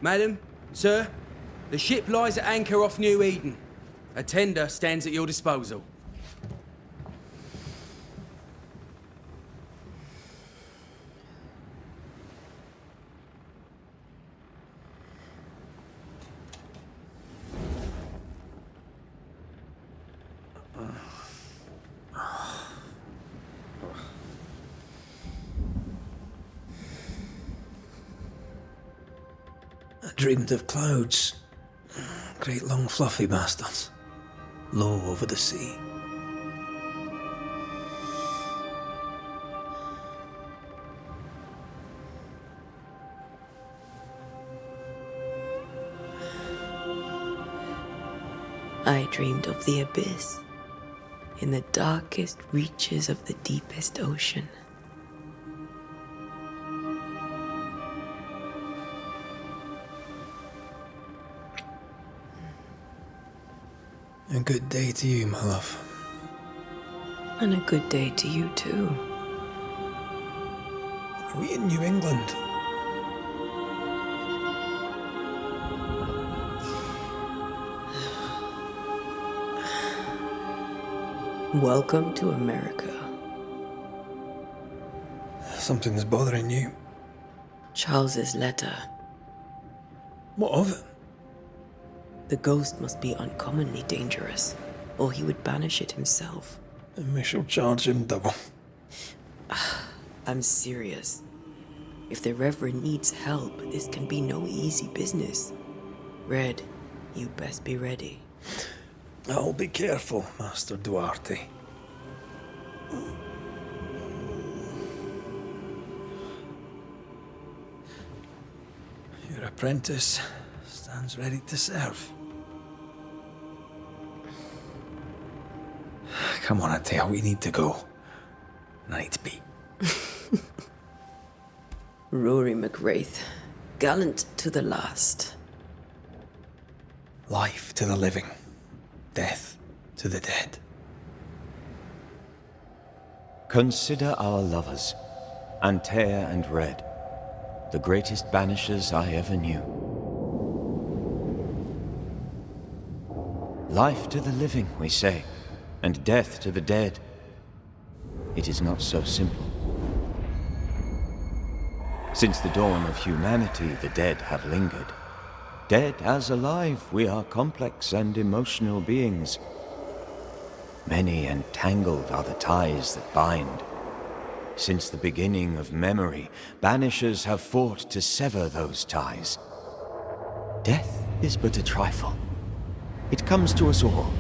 Madam, sir, the ship lies at anchor off New Eden. A tender stands at your disposal. I dreamed of clouds. Great long fluffy bastards. Low over the sea. I dreamed of the abyss, in the darkest reaches of the deepest ocean. A good day to you, my love. And a good day to you too. Are we in New England? Welcome to America. Something's bothering you. Charles's letter. What of it? The ghost must be uncommonly dangerous, or he would banish it himself. And we shall charge him double. I'm serious. If the Reverend needs help, this can be no easy business. Red, you best be ready. I'll be careful, Master Duarte. Your apprentice stands ready to serve. Come on, Atea, we need to go. I need to be. Rory McWraith, gallant to the last. Life to the living, death to the dead. Consider our lovers, Antea and Red, the greatest banishers I ever knew. Life to the living, we say, and death to the dead. It is not so simple. Since the dawn of humanity, the dead have lingered. Dead as alive, we are complex and emotional beings. Many and tangled are the ties that bind. Since the beginning of memory, banishers have fought to sever those ties. Death is but a trifle. It comes to us all.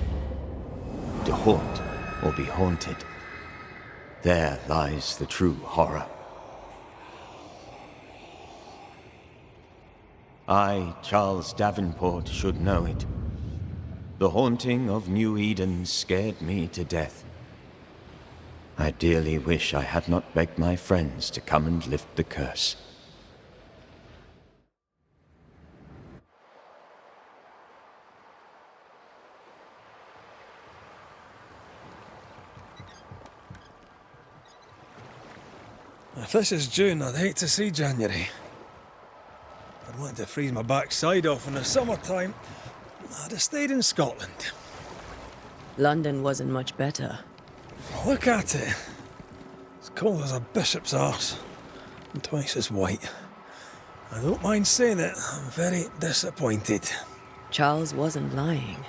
To haunt or be haunted. There lies the true horror. I, Charles Davenport, should know it. The haunting of New Eden scared me to death. I dearly wish I had not begged my friends to come and lift the curse. If this is June, I'd hate to see January. I'd want to freeze my backside off in the summertime. I'd have stayed in Scotland. London wasn't much better. Look at it. It's cold as a bishop's arse. And twice as white. I don't mind saying it, I'm very disappointed. Charles wasn't lying.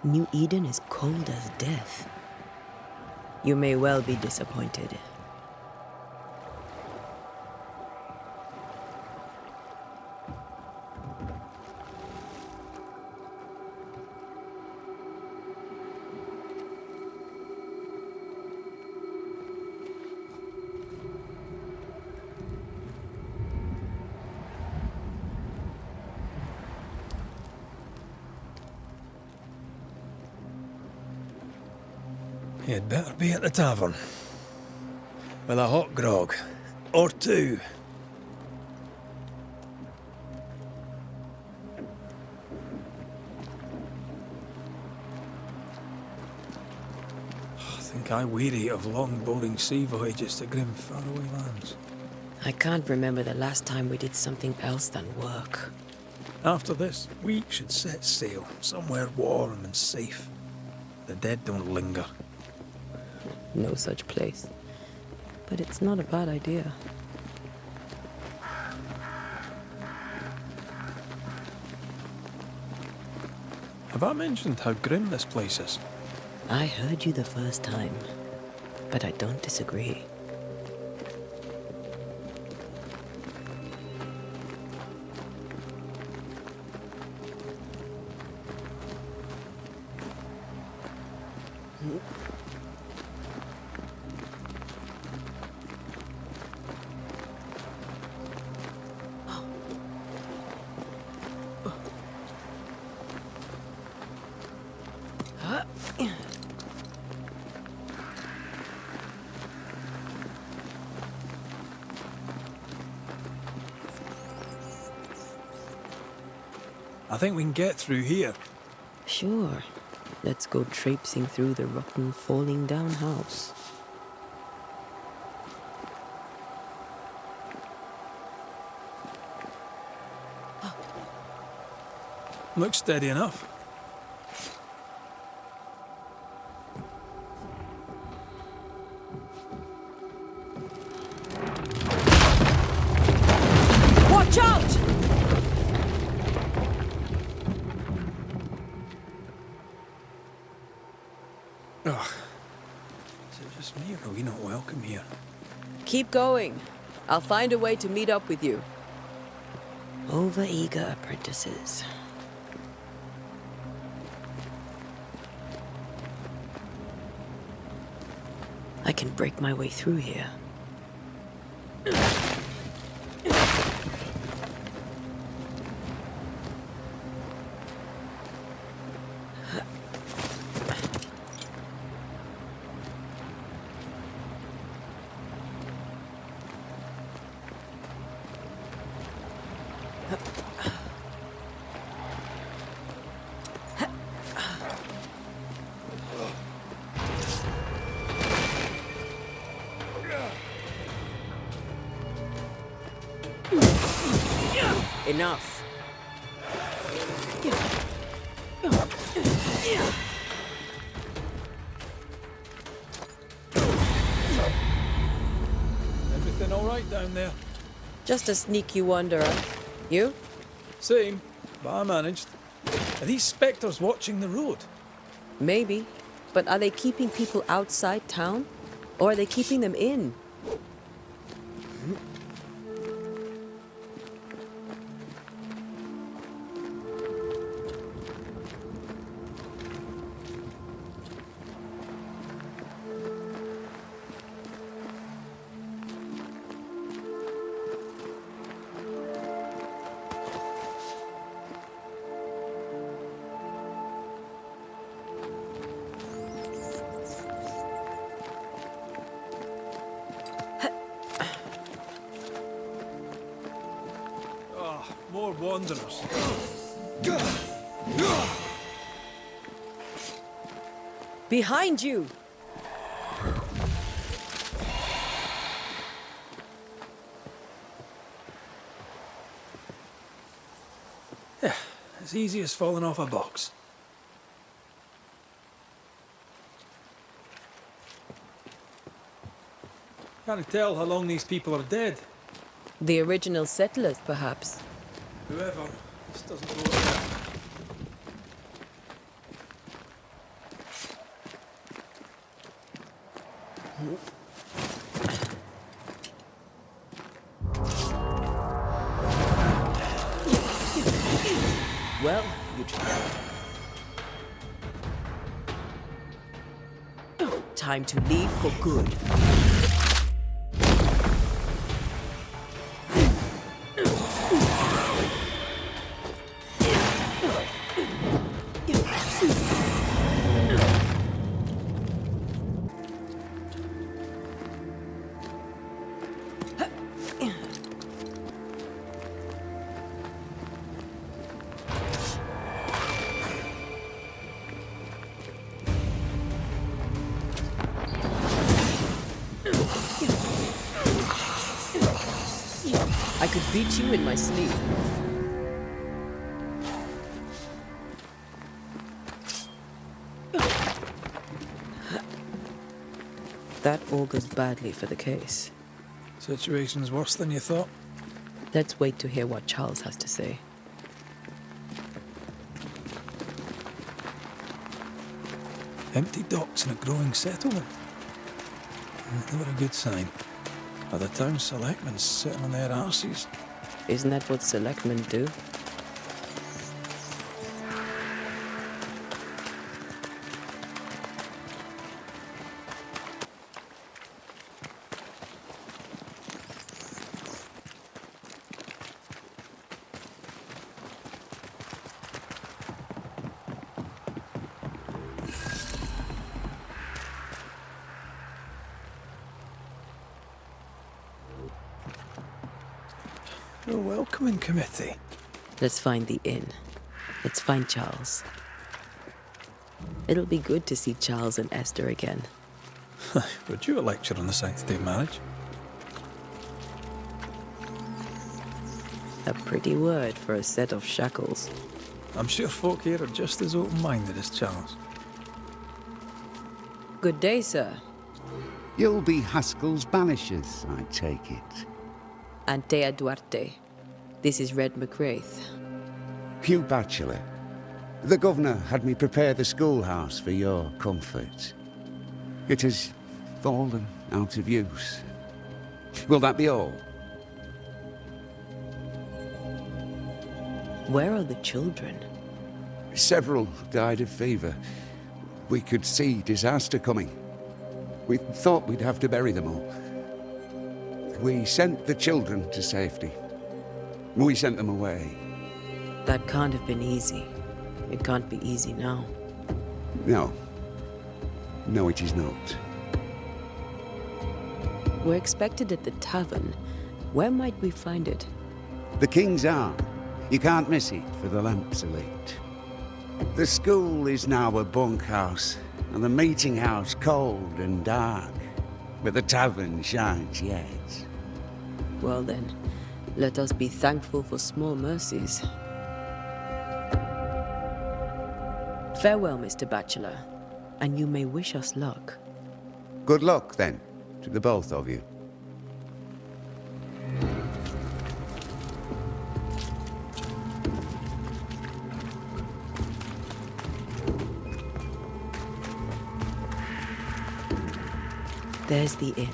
New Eden is cold as death. You may well be disappointed. You'd better be at the tavern. With a hot grog. Or two. I think I weary of long, boring sea voyages to grim, faraway lands. I can't remember the last time we did something else than work. After this, we should set sail somewhere warm and safe. The dead don't linger. No such place. But it's not a bad idea. Have I mentioned how grim this place is? I heard you the first time, but I don't disagree. I think we can get through here. Sure. Let's go traipsing through the rotten, falling down house. Looks steady enough. Watch out! Ugh. Is it just me or are we not welcome here? Keep going. I'll find a way to meet up with you. Over-eager apprentices. I can break my way through here. Enough. Everything all right down there? Just a sneaky wanderer. You? Same, but I managed. Are these spectres watching the road? Maybe. But are they keeping people outside town? Or are they keeping them in? More wanderers. Behind you! Yeah, as easy as falling off a box. Can't tell how long these people are dead. The original settlers, perhaps. Whoever, this doesn't go there. Well, you tried. Time to leave for good. could beat you in my sleep. That augurs badly for the case. Situation's worse than you thought. Let's wait to hear what Charles has to say. Empty docks in a growing settlement. Never a good sign. Are the town selectmen sitting on their arses? Isn't that what selectmen do? A welcoming committee. Let's find the inn. Let's find Charles. It'll be good to see Charles and Esther again. Would you a lecture on the sanctity of marriage? A pretty word for a set of shackles. I'm sure folk here are just as open-minded as Charles. Good day, sir. You'll be Haskell's Banishers, I take it. Antea Duarte. This is Red McWraith. Hugh Bachelor. The governor had me prepare the schoolhouse for your comfort. It has fallen out of use. Will that be all? Where are the children? Several died of fever. We could see disaster coming. We thought we'd have to bury them all. We sent the children to safety. We sent them away. That can't have been easy. It can't be easy now. No. No, it is not. We're expected at the tavern. Where might we find it? The King's Arm. You can't miss it, for the lamps are lit. The school is now a bunkhouse, and the meeting house cold and dark. But the tavern shines yet. Well then, let us be thankful for small mercies. Farewell, Mr. Bachelor, and you may wish us luck. Good luck, then, to the both of you. There's the inn.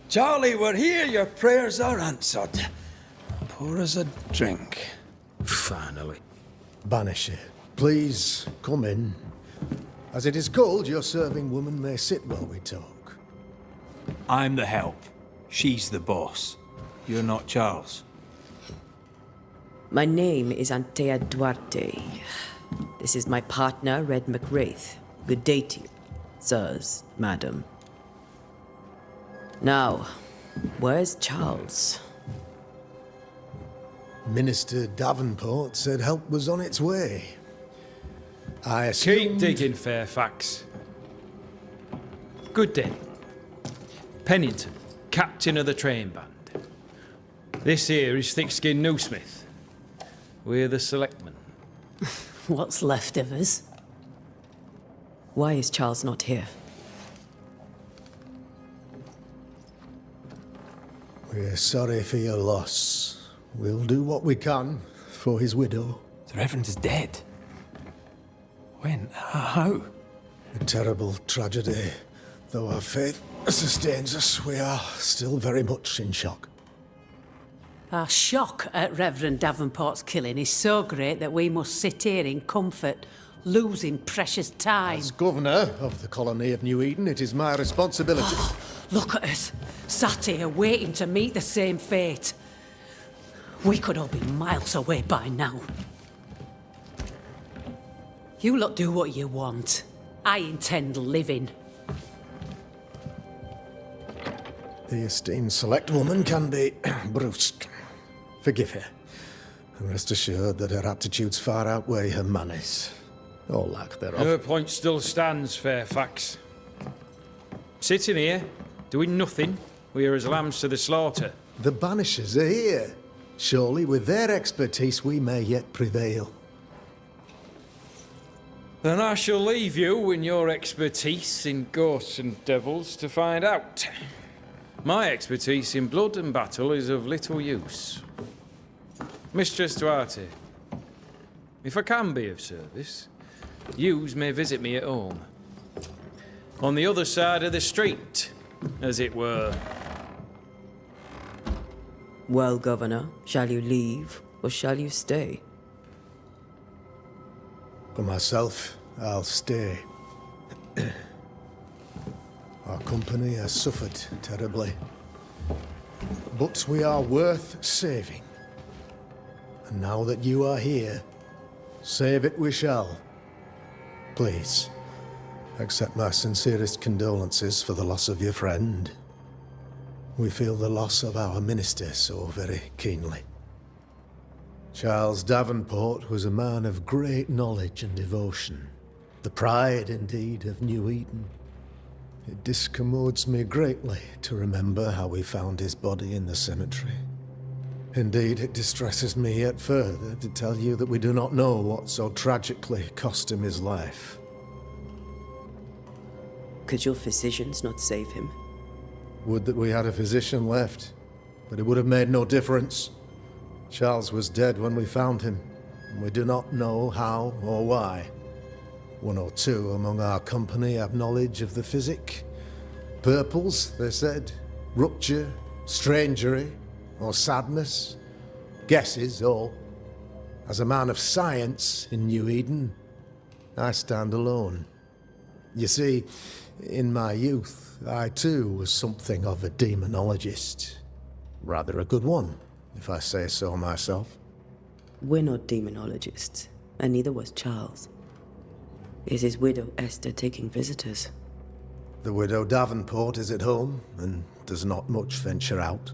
Charlie, we're here. Your prayers are answered. Pour us a drink. Finally. Banisher, please come in. As it is called, your serving woman may sit while we talk. I'm the help. She's the boss. You're not Charles. My name is Antea Duarte. This is my partner, Red McWraith. Good day to you, sirs, madam. Now, where's Charles? Minister Davenport said help was on its way. I Keep assumed... digging, Fairfax. Good day. Pennington, captain of the train band. This here is Thickskin Newsmith. We're the selectmen. What's left of us? Why is Charles not here? We're sorry for your loss. We'll do what we can for his widow. The Reverend is dead. When? How? A terrible tragedy. Though our faith sustains us, we are still very much in shock. Our shock at Reverend Davenport's killing is so great that we must sit here in comfort, losing precious time. As governor of the colony of New Eden, it is my responsibility. Look at us, sat here waiting to meet the same fate. We could all be miles away by now. You lot do what you want. I intend living. The esteemed select woman can be brusque. Forgive her. And rest assured that her aptitudes far outweigh her manners. or lack thereof. Her point still stands, Fairfax. Sitting here, doing nothing, we are as lambs to the slaughter. The Banishers are here. Surely with their expertise we may yet prevail. Then I shall leave you and your expertise in ghosts and devils to find out. My expertise in blood and battle is of little use. Mistress Duarte, if I can be of service, yous may visit me at home. On the other side of the street, as it were. Well, Governor, shall you leave or shall you stay? For myself, I'll stay. Our company has suffered terribly. But we are worth saving. And now that you are here, save it we shall. Please, accept my sincerest condolences for the loss of your friend. We feel the loss of our minister so very keenly. Charles Davenport was a man of great knowledge and devotion. The pride, indeed, of New Eden. It discommodes me greatly to remember how we found his body in the cemetery. Indeed, it distresses me yet further to tell you that we do not know what so tragically cost him his life. Could your physicians not save him? Would that we had a physician left, but it would have made no difference. Charles was dead when we found him, and we do not know how or why. One or two among our company have knowledge of the physic. Purples, they said, rupture, strangery, or sadness. Guesses, all. As a man of science in New Eden, I stand alone. You see, in my youth, I too was something of a demonologist. Rather a good one, if I say so myself. We're not demonologists, and neither was Charles. Is his widow Esther taking visitors? The widow Davenport is at home, and does not much venture out.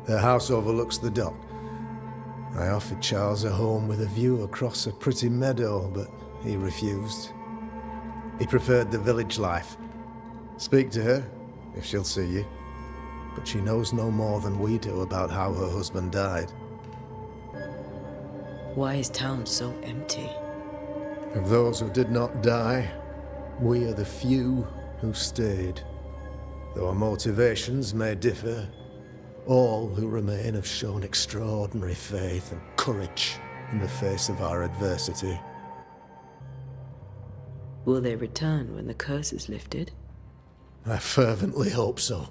Their house overlooks the dock. I offered Charles a home with a view across a pretty meadow, but he refused. He preferred the village life. Speak to her, if she'll see you. But she knows no more than we do about how her husband died. Why is town so empty? Of those who did not die, we are the few who stayed. Though our motivations may differ, all who remain have shown extraordinary faith and courage in the face of our adversity. Will they return when the curse is lifted? I fervently hope so.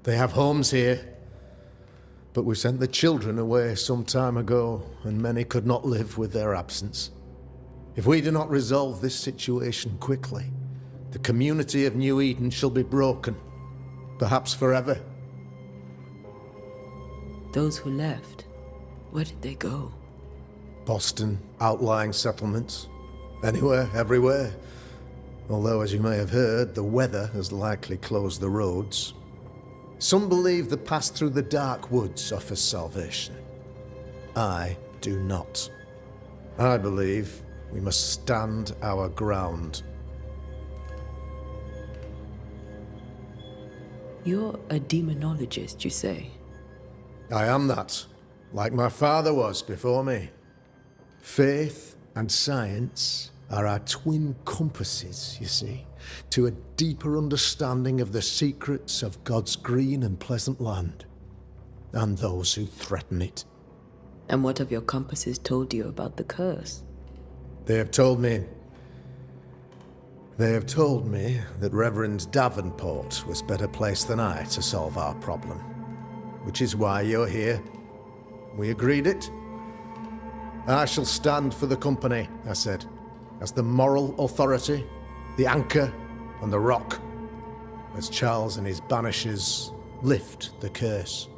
They have homes here, but we sent the children away some time ago, and many could not live with their absence. If we do not resolve this situation quickly, the community of New Eden shall be broken, perhaps forever. Those who left, where did they go? Boston, outlying settlements, anywhere, everywhere. Although, as you may have heard, the weather has likely closed the roads. Some believe the path through the dark woods offers salvation. I do not. I believe we must stand our ground. You're a demonologist, you say? I am that, like my father was before me. Faith and science are our twin compasses, you see, to a deeper understanding of the secrets of God's green and pleasant land, and those who threaten it. And what have your compasses told you about the curse? They have told me that Reverend Davenport was better placed than I to solve our problem, which is why you're here. We agreed it. I shall stand for the company, I said, as the moral authority, the anchor, and the rock, as Charles and his Banishers lift the curse.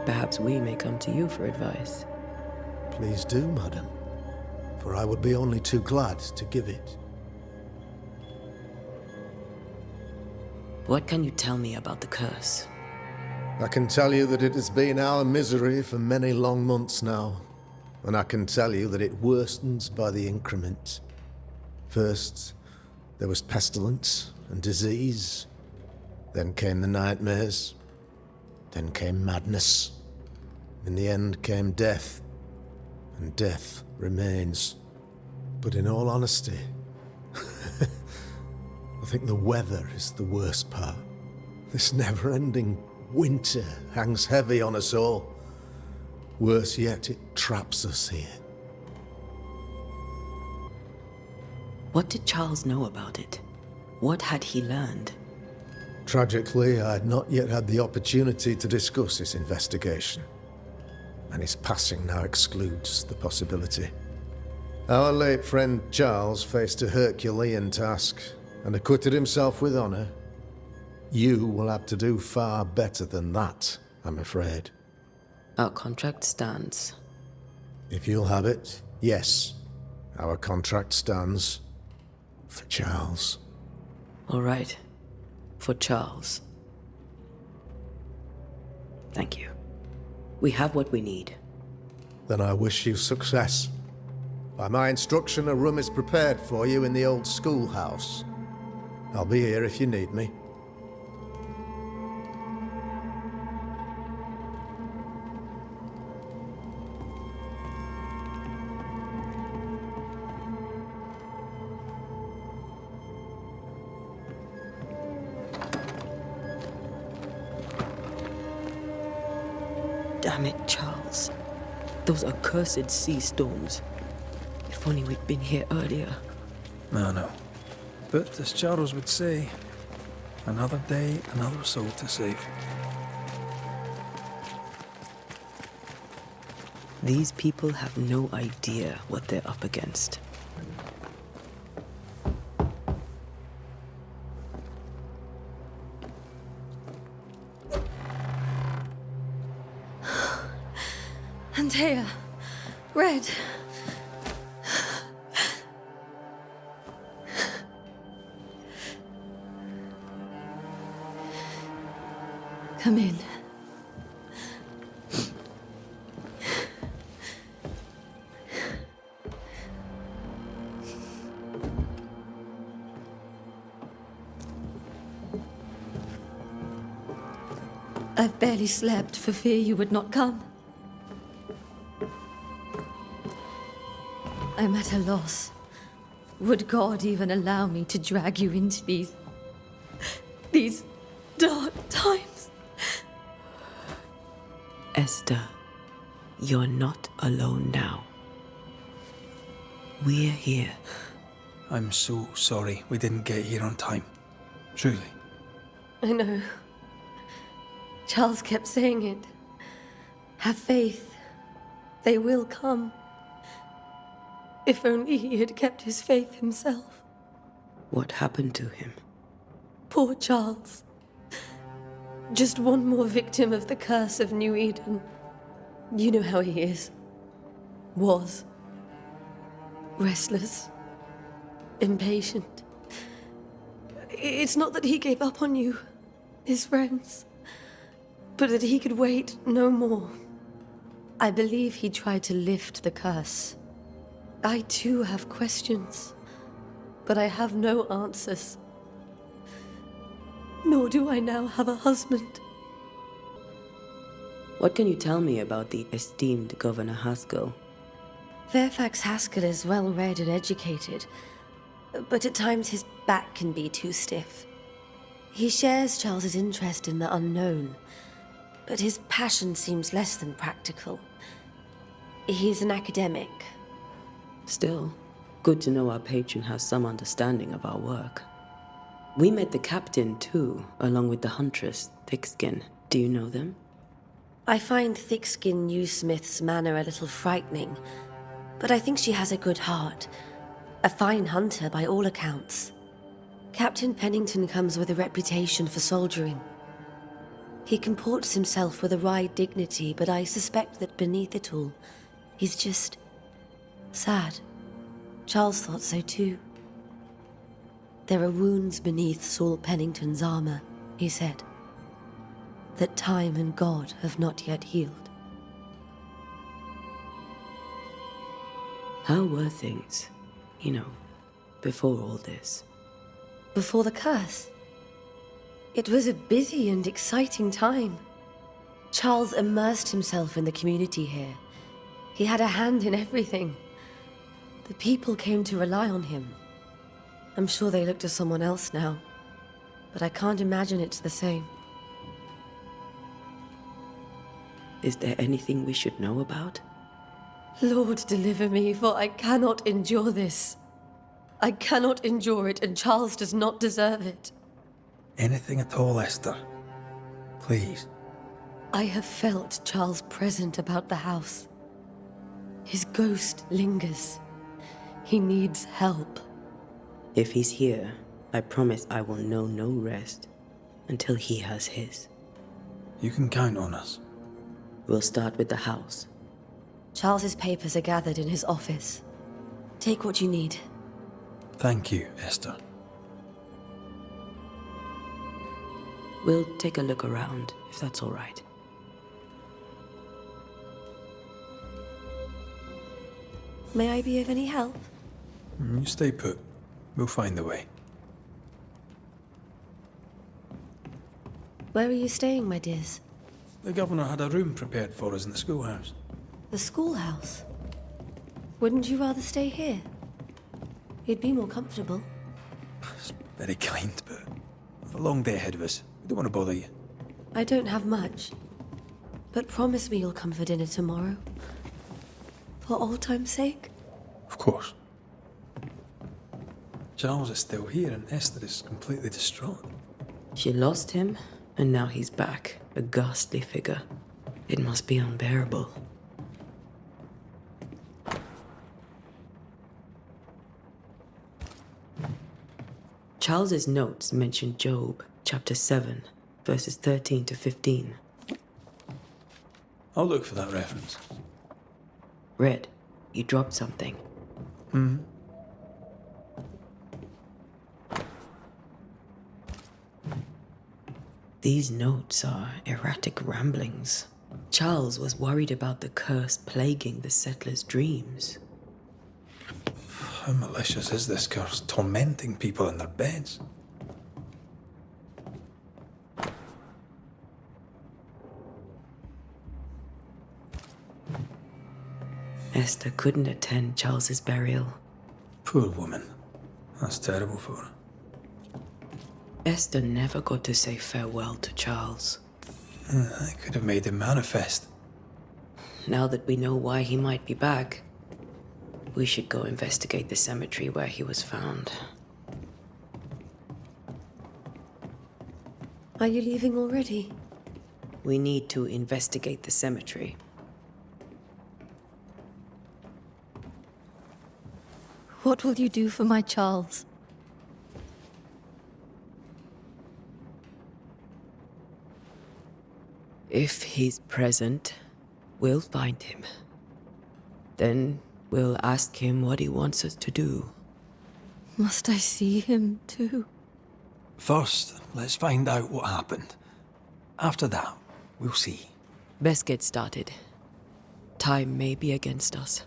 Perhaps we may come to you for advice. Please do, madam, for I would be only too glad to give it. What can you tell me about the curse? I can tell you that it has been our misery for many long months now, and I can tell you that it worsens by the increment. First, there was pestilence and disease. Then came the nightmares. Then came madness. In the end came death. And death remains. But in all honesty, I think the weather is the worst part. This never-ending winter hangs heavy on us all. Worse yet, it traps us here. What did Charles know about it? What had he learned? Tragically, I had not yet had the opportunity to discuss his investigation, and his passing now excludes the possibility. Our late friend Charles faced a Herculean task and acquitted himself with honor. You will have to do far better than that, I'm afraid. Our contract stands. If you'll have it, yes, our contract stands for Charles. All right. For Charles. Thank you. We have what we need. Then I wish you success. By my instruction, a room is prepared for you in the old schoolhouse. I'll be here if you need me. Damn it, Charles. Those accursed sea storms. If only we'd been here earlier. No. But as Charles would say, another day, another soul to save. These people have no idea what they're up against. Antea, Red. Come in. I've barely slept for fear you would not come. I'm at a loss. Would God even allow me to drag you into these dark times? Esther, you're not alone now. We're here. I'm so sorry we didn't get here on time. Truly. I know. Charles kept saying it. Have faith. They will come. If only he had kept his faith himself. What happened to him? Poor Charles. Just one more victim of the curse of New Eden. You know how he is. Was. Restless. Impatient. It's not that he gave up on you, his friends, but that he could wait no more. I believe he tried to lift the curse. I too have questions, but I have no answers. Nor do I now have a husband. What can you tell me about the esteemed Governor Haskell? Fairfax Haskell is well read and educated, but at times his back can be too stiff. He shares Charles's interest in the unknown, but his passion seems less than practical. He's an academic. Still, good to know our patron has some understanding of our work. We met the captain, too, along with the huntress, Thickskin. Do you know them? I find Thickskin Newsmith's manner a little frightening, but I think she has a good heart. A fine hunter by all accounts. Captain Pennington comes with a reputation for soldiering. He comports himself with a wry dignity, but I suspect that beneath it all, he's just sad. Charles thought so too. There are wounds beneath Saul Pennington's armor, he said, that time and God have not yet healed. How were things, before all this? Before the curse. It was a busy and exciting time. Charles immersed himself in the community here. He had a hand in everything. The people came to rely on him. I'm sure they look to someone else now, but I can't imagine it's the same. Is there anything we should know about? Lord, deliver me, for I cannot endure this. I cannot endure it, and Charles does not deserve it. Anything at all, Esther. Please. I have felt Charles present about the house. His ghost lingers. He needs help. If he's here, I promise I will know no rest until he has his. You can count on us. We'll start with the house. Charles's papers are gathered in his office. Take what you need. Thank you, Esther. We'll take a look around, if that's all right. May I be of any help? You stay put. We'll find a way. Where are you staying, my dears? The governor had a room prepared for us in the schoolhouse. The schoolhouse? Wouldn't you rather stay here? You'd be more comfortable. It's very kind, but we've a long day ahead of us. We don't want to bother you. I don't have much. But promise me you'll come for dinner tomorrow. For old time's sake? Of course. Charles is still here and Esther is completely distraught. She lost him, and now he's back, a ghastly figure. It must be unbearable. Charles's notes mention Job, chapter 7, verses 13 to 15. I'll look for that reference. Red, you dropped something. These notes are erratic ramblings. Charles was worried about the curse plaguing the settlers' dreams. How malicious is this curse, tormenting people in their beds? Esther couldn't attend Charles's burial. Poor woman. That's terrible for her. Esther never got to say farewell to Charles. I could have made him manifest. Now that we know why he might be back, we should go investigate the cemetery where he was found. Are you leaving already? We need to investigate the cemetery. What will you do for my Charles? If he's present, we'll find him. Then we'll ask him what he wants us to do. Must I see him too? First, let's find out what happened. After that, we'll see. Best get started. Time may be against us.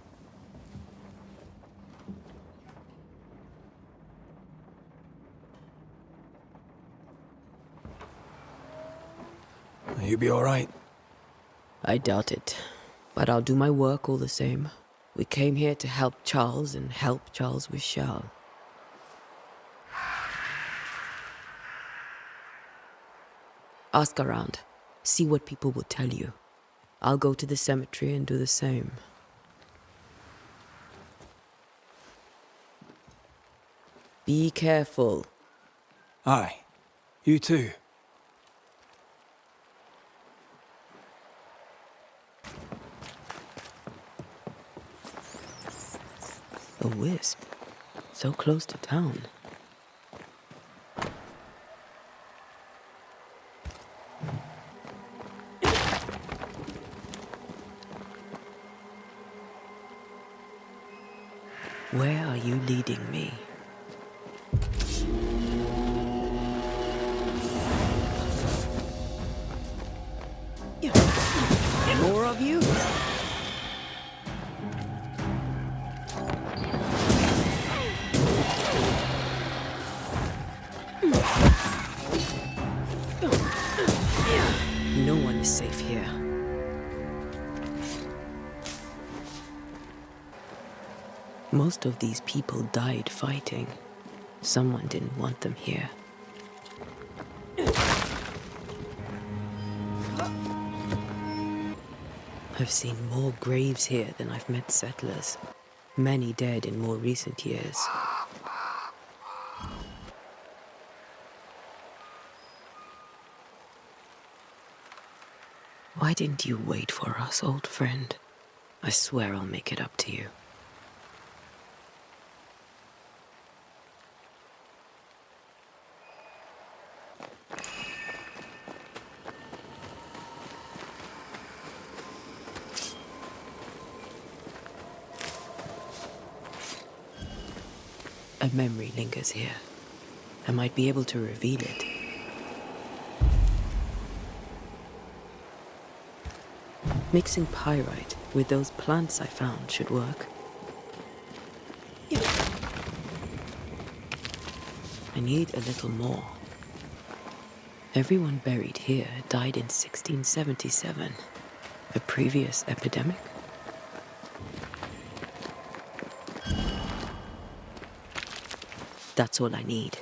You be all right? I doubt it, but I'll do my work all the same. We came here to help Charles, and help Charles we shall. Ask around. See what people will tell you. I'll go to the cemetery and do the same. Be careful. Aye. You too. A wisp. So close to town. Where are you leading me? More of you? Most of these people died fighting. Someone didn't want them here. I've seen more graves here than I've met settlers. Many dead in more recent years. Why didn't you wait for us, old friend? I swear I'll make it up to you. A memory lingers here. I might be able to reveal it. Mixing pyrite with those plants I found should work. I need a little more. Everyone buried here died in 1677. A previous epidemic? That's all I need.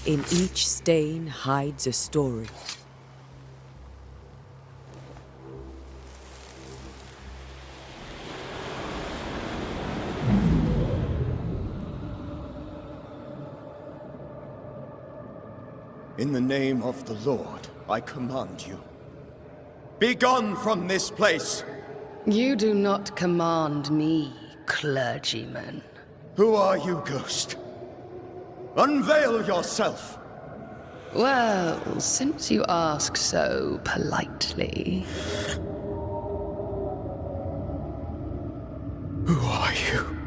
In each stain hides a story. In the name of the Lord, I command you. Be gone from this place! You do not command me, clergyman. Who are you, ghost? Unveil yourself! Well, since you ask so politely. Who are you?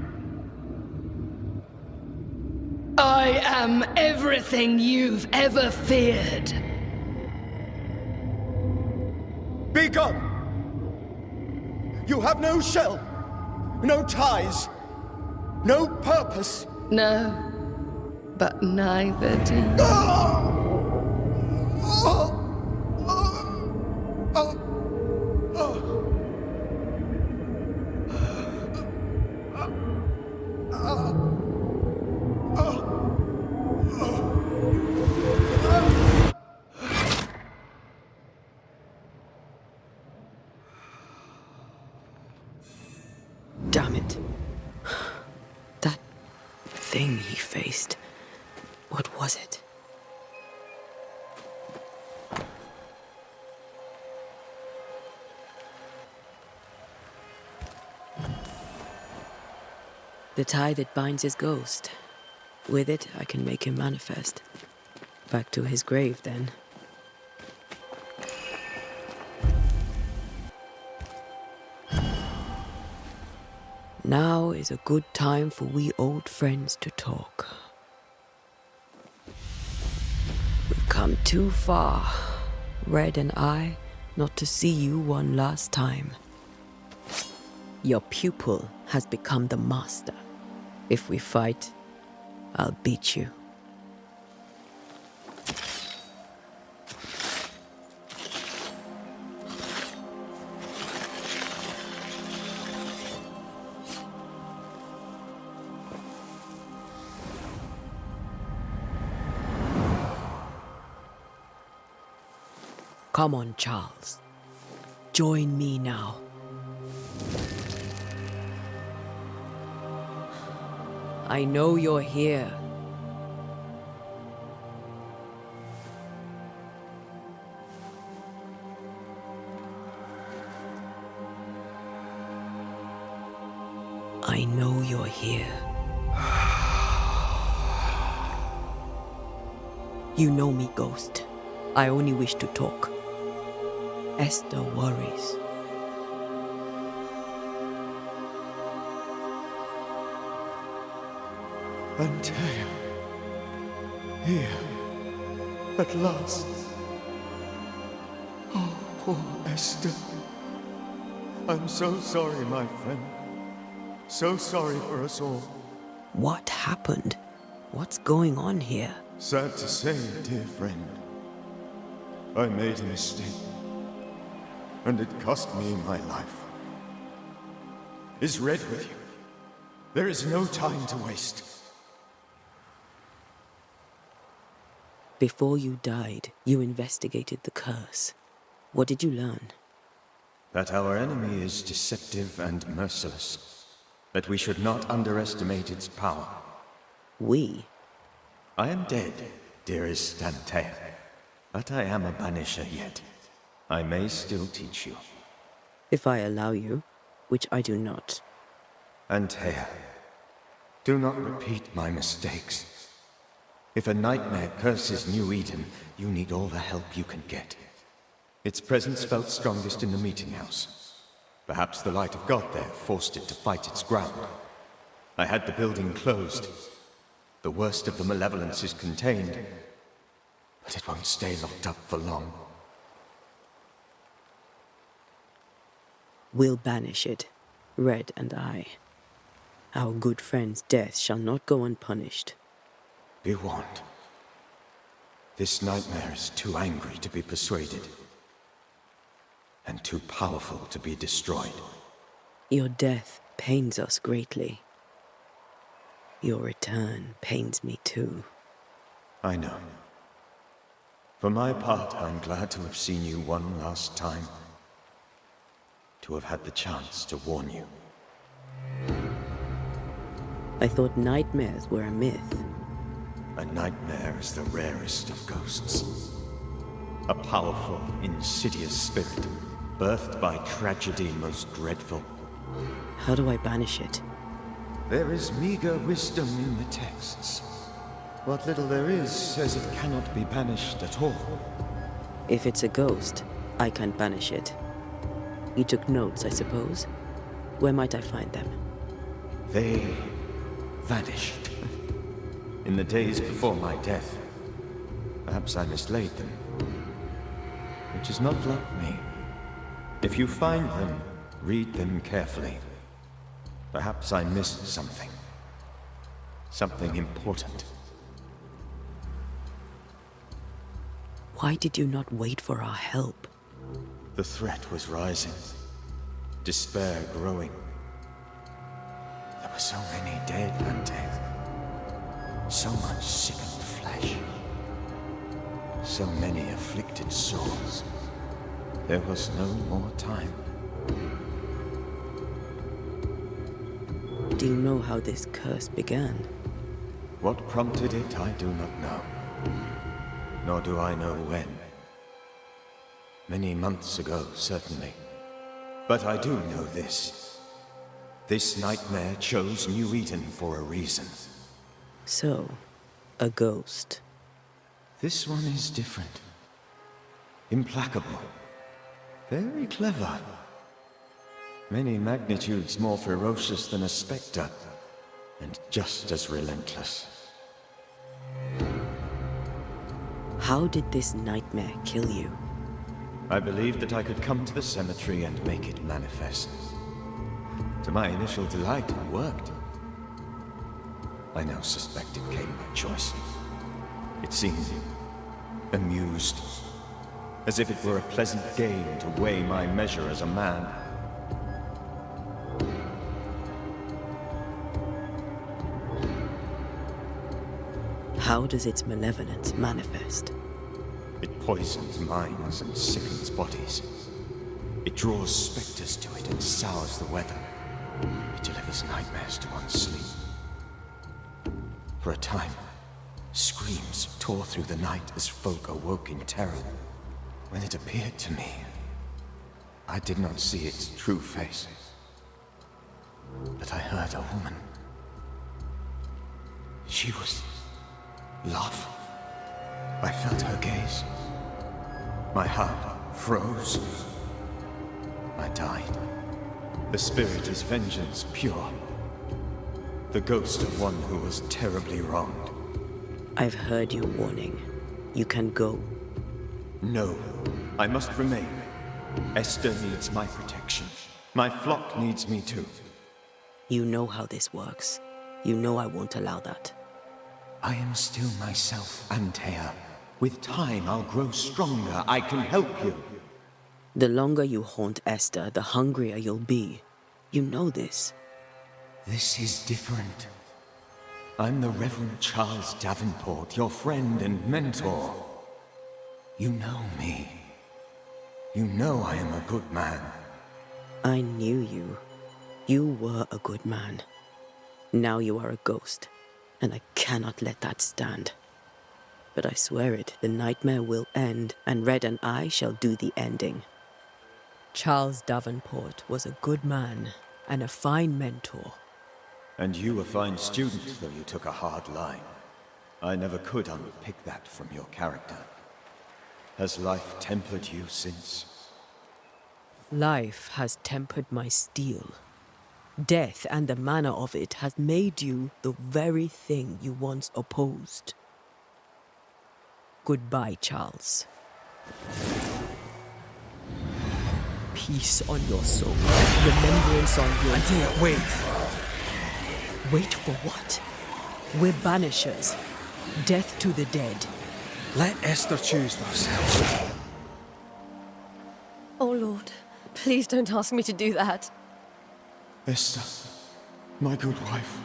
I am everything you've ever feared. Be gone! You have no shell, no ties, no purpose. No, but neither do you. Damn it. That thing he faced. What was it? The tie that binds his ghost. With it, I can make him manifest. Back to his grave, then. Now is a good time for we old friends to talk. We've come too far, Red and I, not to see you one last time. Your pupil has become the master. If we fight, I'll beat you. Come on, Charles. Join me now. I know you're here. I know you're here. You know me, Ghost. I only wish to talk. Esther worries. Until Here. At last. Oh, poor Esther. I'm so sorry, my friend. So sorry for us all. What happened? What's going on here? Sad to say, dear friend. I made a mistake. And it cost me my life. Is Red with you? There is no time to waste. Before you died, you investigated the curse. What did you learn? That our enemy is deceptive and merciless. That we should not underestimate its power. We? I am dead, dearest Antea. But I am a Banisher yet. I may still teach you. If I allow you, which I do not. Antea, do not repeat my mistakes. If a nightmare curses New Eden, you need all the help you can get. Its presence felt strongest in the meeting house. Perhaps the light of God there forced it to fight its ground. I had the building closed. The worst of the malevolence is contained, but it won't stay locked up for long. We'll banish it, Red and I. Our good friend's death shall not go unpunished. Be warned. This nightmare is too angry to be persuaded, and too powerful to be destroyed. Your death pains us greatly. Your return pains me too. I know. For my part, I'm glad to have seen you one last time. To have had the chance to warn you. I thought nightmares were a myth. A nightmare is the rarest of ghosts. A powerful, insidious spirit, birthed by tragedy most dreadful. How do I banish it? There is meager wisdom in the texts. What little there is says it cannot be banished at all. If it's a ghost, I can't banish it. You took notes, I suppose? Where might I find them? They vanished. In the days before my death. Perhaps I mislaid them. Which is not like me. If you find them, read them carefully. Perhaps I missed something. Something important. Why did you not wait for our help? The threat was rising. Despair growing. There were so many dead and dead. So much sickened flesh. So many afflicted souls. There was no more time. Do you know how this curse began? What prompted it, I do not know. Nor do I know when. Many months ago, certainly. But I do know this. This nightmare chose New Eden for a reason. So, a ghost. This one is different. Implacable. Very clever. Many magnitudes more ferocious than a spectre, and just as relentless. How did this nightmare kill you? I believed that I could come to the cemetery and make it manifest. To my initial delight, it worked. I now suspect it came by choice. It seemed amused, as if it were a pleasant game to weigh my measure as a man. How does its malevolence manifest? It poisons minds and sickens bodies. It draws specters to it and sours the weather. It delivers nightmares to one's sleep. For a time, screams tore through the night as folk awoke in terror. When it appeared to me, I did not see its true face. But I heard a woman. She was love. I felt her gaze. My heart froze. I died. The spirit is vengeance pure. The ghost of one who was terribly wronged. I've heard your warning. You can go. No, I must remain. Esther needs my protection. My flock needs me too. You know how this works. You know I won't allow that. I am still myself, Antea. With time, I'll grow stronger. I can help you. The longer you haunt Esther, the hungrier you'll be. You know this. This is different. I'm the Reverend Charles Davenport, your friend and mentor. You know me. You know I am a good man. I knew you. You were a good man. Now you are a ghost, and I cannot let that stand. But I swear it, the nightmare will end, and Red and I shall do the ending. Charles Davenport was a good man and a fine mentor. And you a fine student, though you took a hard line. I never could unpick that from your character. Has life tempered you since? Life has tempered my steel. Death and the manner of it has made you the very thing you once opposed. Goodbye, Charles. Peace on your soul. Remembrance on your... Antea, wait. Wait for what? We're banishers. Death to the dead. Let Esther choose for herself. Oh, Lord, please don't ask me to do that. Esther, my good wife,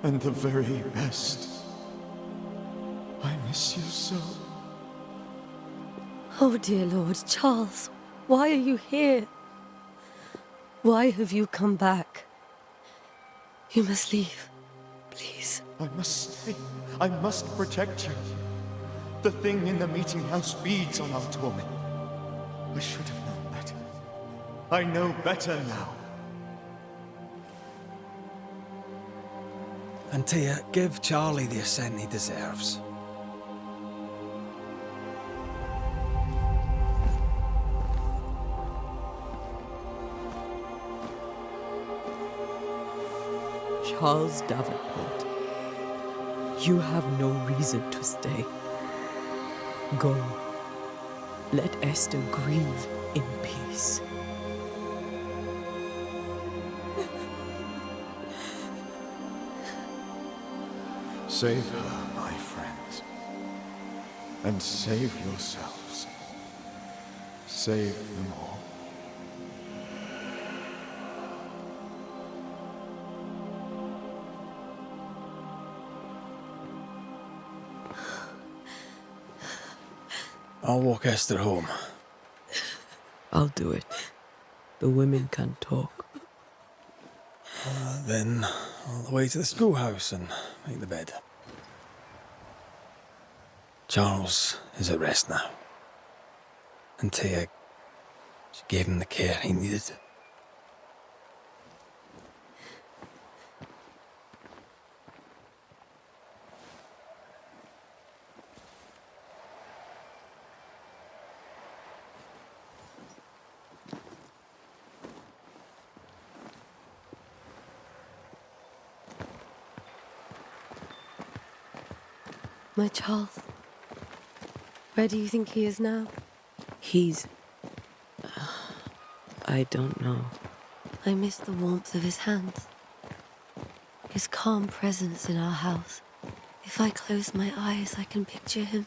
and the very best. I miss you so. Oh, dear Lord, Charles, why are you here? Why have you come back? You must leave, please. I must stay. I must protect you. The thing in the meeting house feeds on our torment. I should have known better. I know better now. Antea, give Charlie the ascent he deserves. Charles Davenport, you have no reason to stay. Go. Let Esther grieve in peace. Save her, my friends. And save yourselves. Save them all. I'll walk Esther home. I'll do it. The women can talk. Then all the way to the schoolhouse and make the bed. Charles is at rest now. Antea, she gave him the care he needed. My Charles. Where do you think he is now? He's... I don't know. I miss the warmth of his hands. His calm presence in our house. If I close my eyes, I can picture him.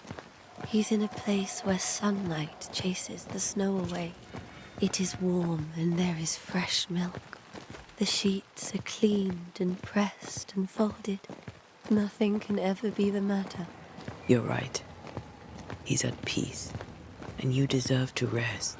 He's in a place where sunlight chases the snow away. It is warm and there is fresh milk. The sheets are cleaned and pressed and folded. Nothing can ever be the matter. You're right. He's at peace, and you deserve to rest.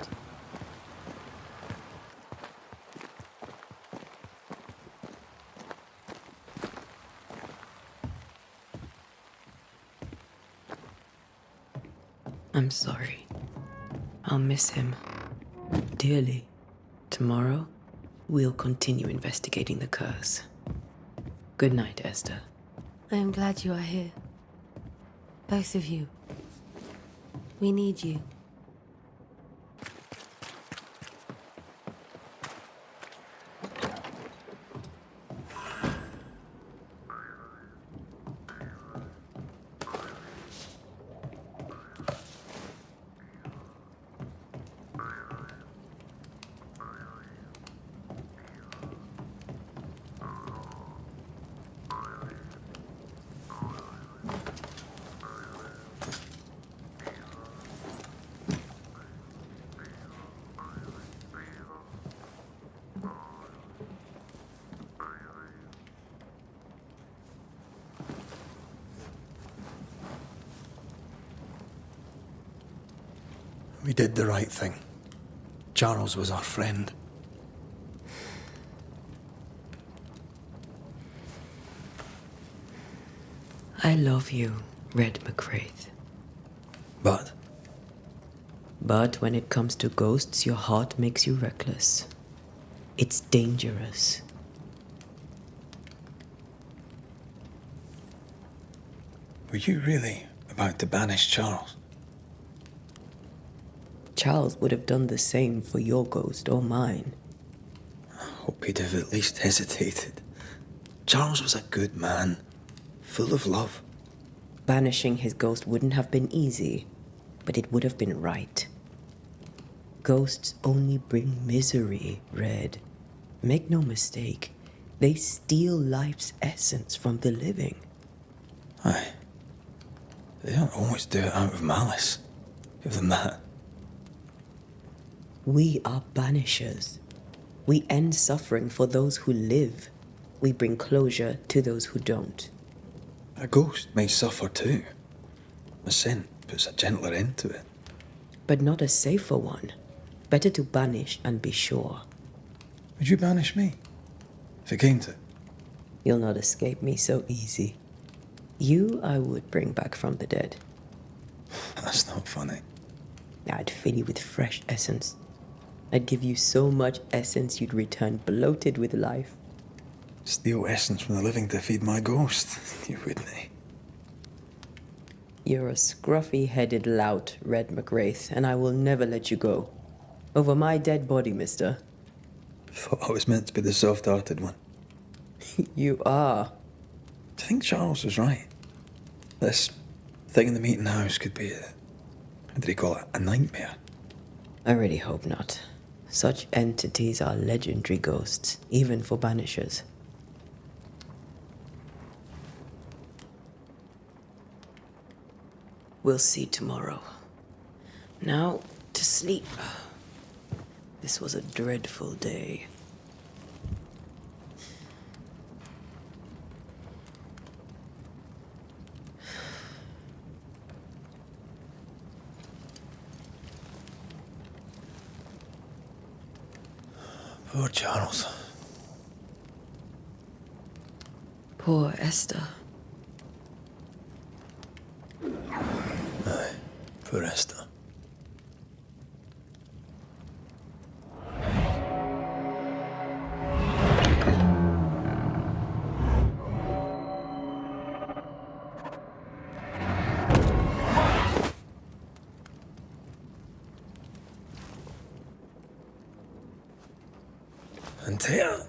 I'm sorry. I'll miss him dearly. Tomorrow, we'll continue investigating the curse. Good night, Esther. I am glad you are here. Both of you. We need you. We did the right thing. Charles was our friend. I love you, Red McCraith. But But when it comes to ghosts, your heart makes you reckless. It's dangerous. were you really about to banish Charles? Charles would have done the same for your ghost or mine. I hope he'd have at least hesitated. Charles was a good man, full of love. Banishing his ghost wouldn't have been easy, but it would have been right. Ghosts only bring misery, Red. Make no mistake, they steal life's essence from the living. Aye. They don't always do it out of malice. Give them that. We are banishers. We end suffering for those who live. We bring closure to those who don't. A ghost may suffer too. A sin puts a gentler end to it. But not a safer one. Better to banish and be sure. Would you banish me? If it came to it? You'll not escape me so easy. You I would bring back from the dead. That's not funny. I'd fill you with fresh essence. I'd give you so much essence you'd return bloated with life. Steal essence from the living to feed my ghost. You wouldn't, eh? You're a scruffy-headed lout, Red McWraith, and I will never let you go. Over my dead body, mister. Thought I was meant to be the soft-hearted one. You are. Do you think Charles was right? This thing in the meeting house could be what did he call it? A nightmare? I really hope not. Such entities are legendary ghosts, even for banishers. We'll see tomorrow. Now, to sleep. This was a dreadful day. Poor Charles. Poor Esther. Aye, poor Esther. And Tia,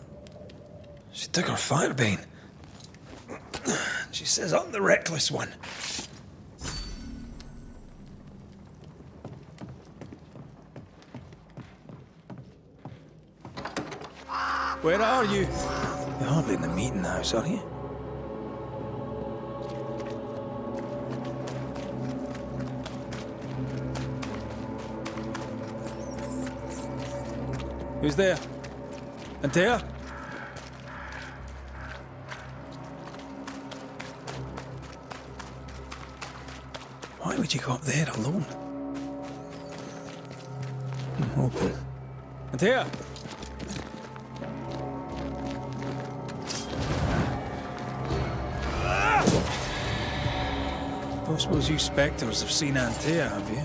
she took her firebane. She says I'm the reckless one. Where are you? You're hardly in the meeting house, are you? Who's there? Antea? Why would you go up there alone? Open. Antea? Don't suppose you spectres have seen Antea, have you?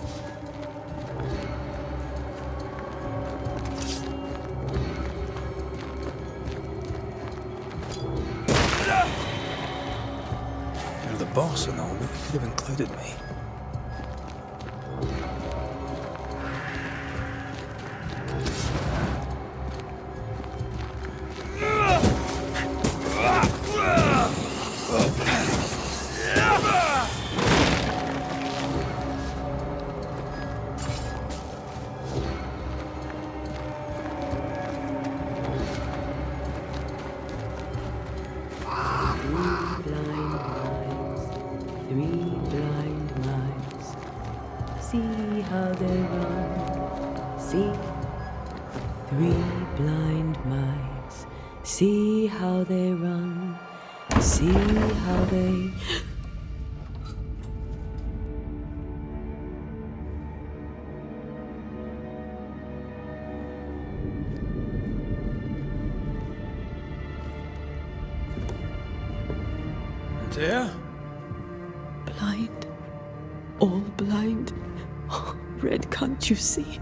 You're the boss and all, but you could have included me. See how they run. See. 3 blind mice. See how they run. See how they. Antea? Blind. All blind. Oh, Red, can't you see?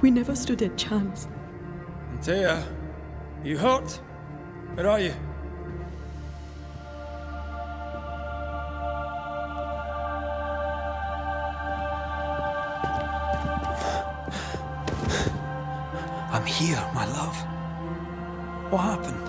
We never stood a chance. Antea? You hurt? Where are you? I'm here, my love. What happened?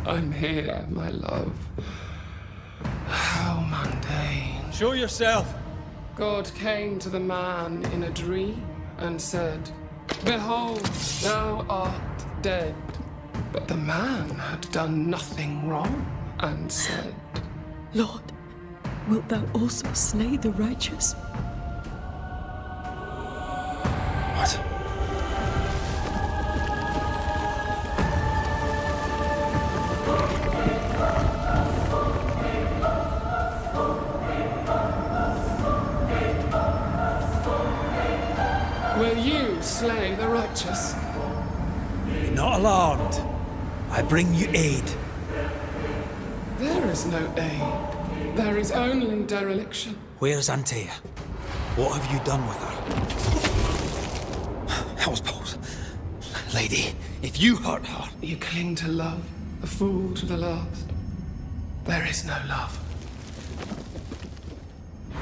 I'm here, my love. How mundane. Show yourself! God came to the man in a dream and said, "Behold, thou art dead." But the man had done nothing wrong and said, Lord, wilt thou also slay the righteous? What? "Will you slay the righteous?" Be not alarmed. I bring you aid. There is no aid. There is only dereliction. Where's Antea? What have you done with her? Hellsballs. Lady, if you hurt her... You cling to love, a fool to the last. There is no love.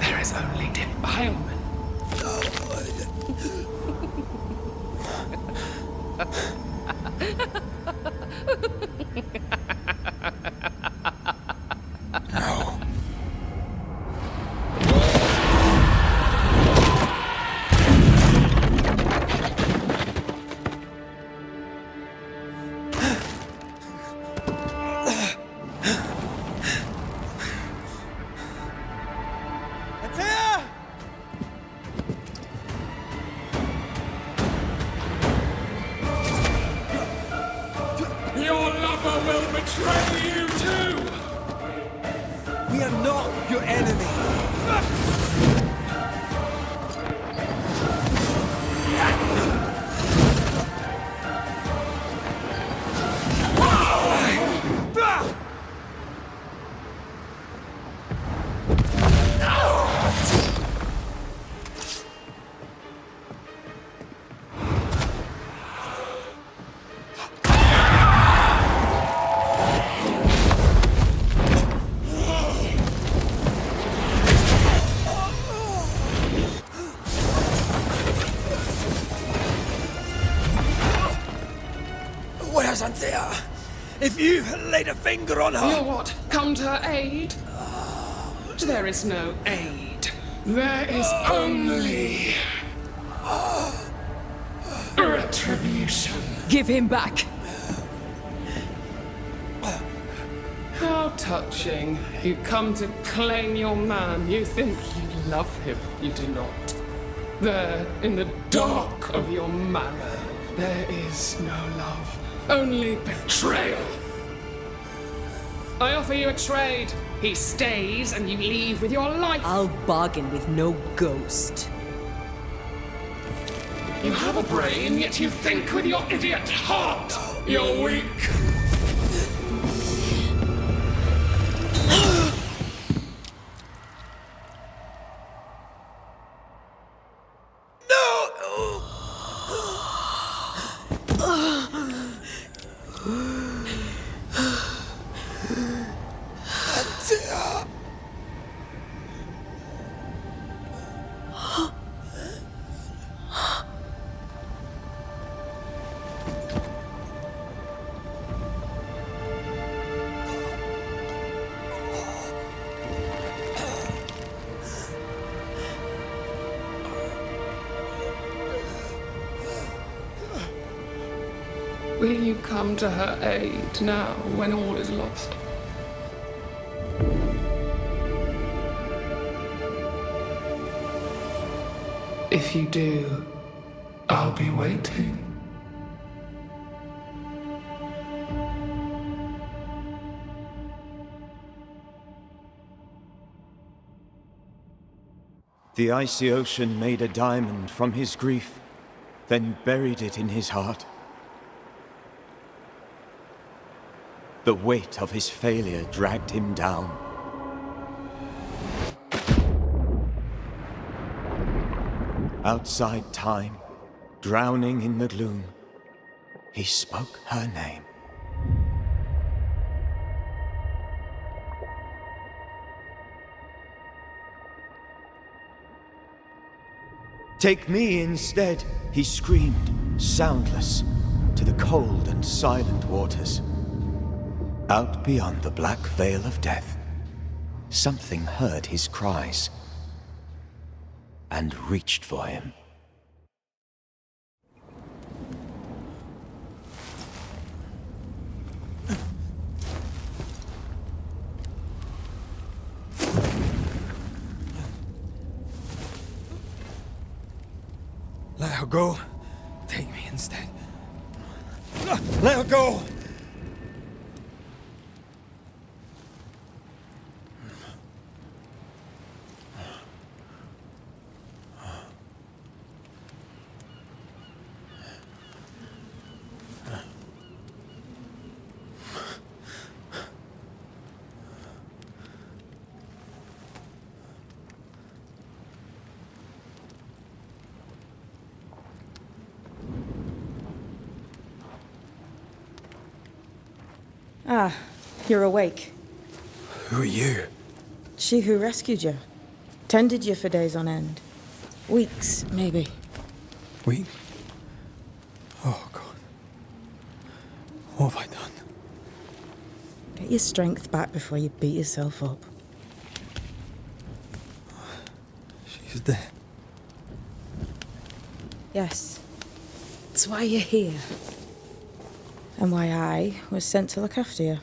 There is only defilement. No. Antea! Your lover will betray you too! We are not your enemy. Where's Antea? If you laid a finger on her... You'll what? Come to her aid? There is no aid. There is only... retribution. Give him back! How touching. You come to claim your man. You think you love him. You do not. There, in the dark of your marrow, there is no love. Only betrayal. I offer you a trade. He stays and you leave with your life. I'll bargain with no ghost. You have a brain, yet you think with your idiot heart. You're weak. Will you come to her aid now, when all is lost? If you do, I'll be waiting. The icy ocean made a diamond from his grief, then buried it in his heart. The weight of his failure dragged him down. Outside time, drowning in the gloom, he spoke her name. Take me instead, he screamed, soundless, to the cold and silent waters. Out beyond the black veil of death, something heard his cries and reached for him. Let her go. Take me instead. Let her go! Ah, you're awake. Who are you? She who rescued you. Tended you for days on end. Weeks, maybe. We? Oh, God. What have I done? Get your strength back before you beat yourself up. She's dead. Yes. That's why you're here. And why I was sent to look after you.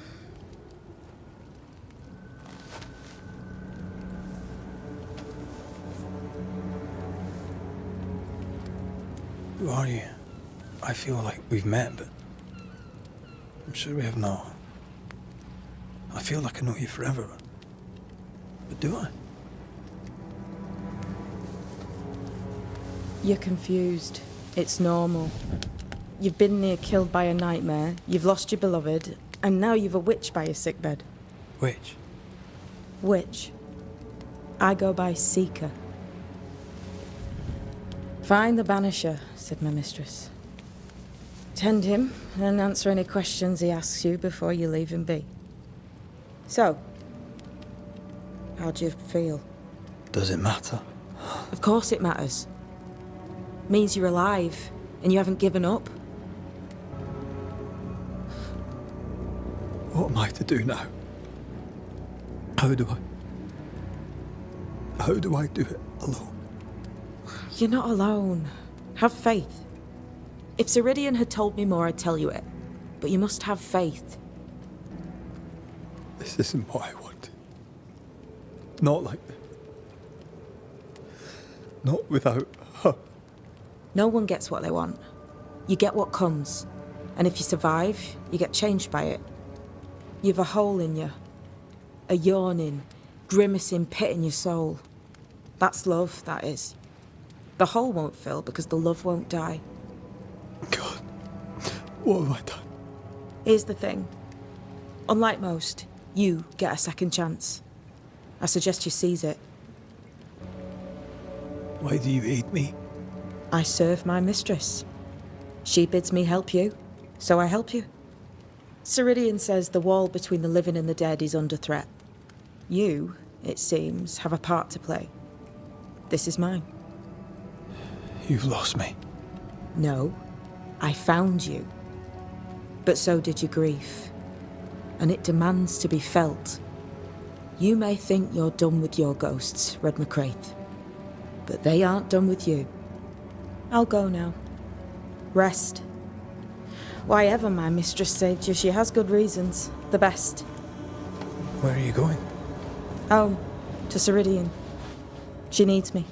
Who are you? I feel like we've met, but I'm sure we have not. I feel like I know you forever, but do I? You're confused. It's normal. You've been near killed by a nightmare, you've lost your beloved, and now you've a witch by your sickbed. Witch? Witch. I go by Seeker. Find the Banisher, said my mistress. Tend him, and answer any questions he asks you before you leave him be. So, how do you feel? Does it matter? Of course it matters. Means you're alive, and you haven't given up. What am I to do now? How do I do it alone? You're not alone. Have faith. If Ceridian had told me more, I'd tell you it. But you must have faith. This isn't what I want. Not like this. Not without her. No one gets what they want. You get what comes. And if you survive, you get changed by it. You've a hole in you. A yawning, grimacing pit in your soul. That's love, that is. The hole won't fill because the love won't die. God, what have I done? Here's the thing. Unlike most, you get a second chance. I suggest you seize it. Why do you hate me? I serve my mistress. She bids me help you, so I help you. Ceridian says the wall between the living and the dead is under threat. You, it seems, have a part to play. This is mine. You've lost me. No, I found you. But so did your grief. And it demands to be felt. You may think you're done with your ghosts, Red McCraith. But they aren't done with you. I'll go now. Rest. Why ever my mistress saved you, she has good reasons. The best. Where are you going? Home. To Ceridian. She needs me.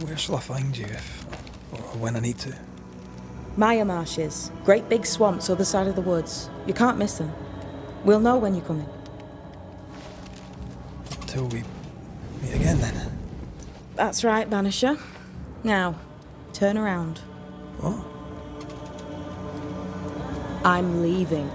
Where shall I find you if, or when I need to? Maya Marshes. Great big swamps other side of the woods. You can't miss them. We'll know when you're coming. until we meet again then. That's right, Banisher. Now, turn around. What? I'm leaving.